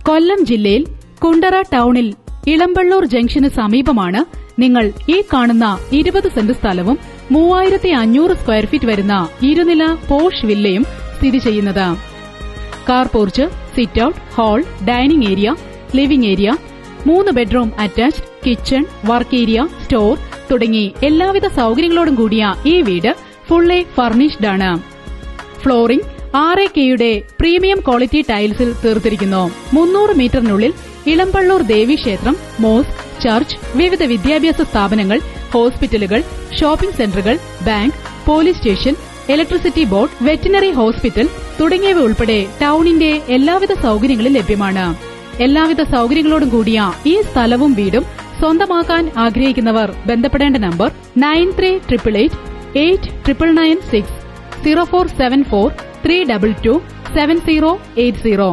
കൊല്ലം ജില്ലയിൽ കുണ്ടറ ടൌണിൽ ഇളമ്പള്ളൂർ ജംഗ്ഷന് സമീപമാണ് നിങ്ങൾ ഈ കാണുന്ന 20 സെന്റ് സ്ഥലവും 3500 സ്ക്വയർ ഫീറ്റ് വരുന്ന ഇരുനില പോഷ് വില്ലയും സ്ഥിതി ചെയ്യുന്നത്. Car porch, sit out, hall, dining area, living area, 3 bedroom attached, kitchen, work area, store തുടങ്ങി എല്ലാവിധ സൌകര്യങ്ങളോടും കൂടിയ ഈ വീട് ഫുള്ളി ഫർണിഷ്ഡ് ആണ്. ഫ്ലോറിംഗ് 6Kയുടെ പ്രീമിയം ക്വാളിറ്റി ടൈൽസിൽ തീർത്തിരിക്കുന്നു. 300 മീറ്ററിനുള്ളിൽ ഇളമ്പള്ളൂർ ദേവീക്ഷേത്രം, മോസ്ക്, ചർച്ച്, വിവിധ വിദ്യാഭ്യാസ സ്ഥാപനങ്ങൾ, ഹോസ്പിറ്റലുകൾ, ഷോപ്പിംഗ് സെന്ററുകൾ, bank, police station, electricity board, veterinary hospital തുടങ്ങിയവ ഉൾപ്പെടെ ടൌണിന്റെ എല്ലാവിധ സൌകര്യങ്ങളും ലഭ്യമാണ്. എല്ലാവിധ സൌകര്യങ്ങളോടും കൂടിയ ഈ സ്ഥലവും വീടും സ്വന്തമാക്കാൻ ആഗ്രഹിക്കുന്നവർ ബന്ധപ്പെടേണ്ട നമ്പർ 9388889996 0474 322 7080.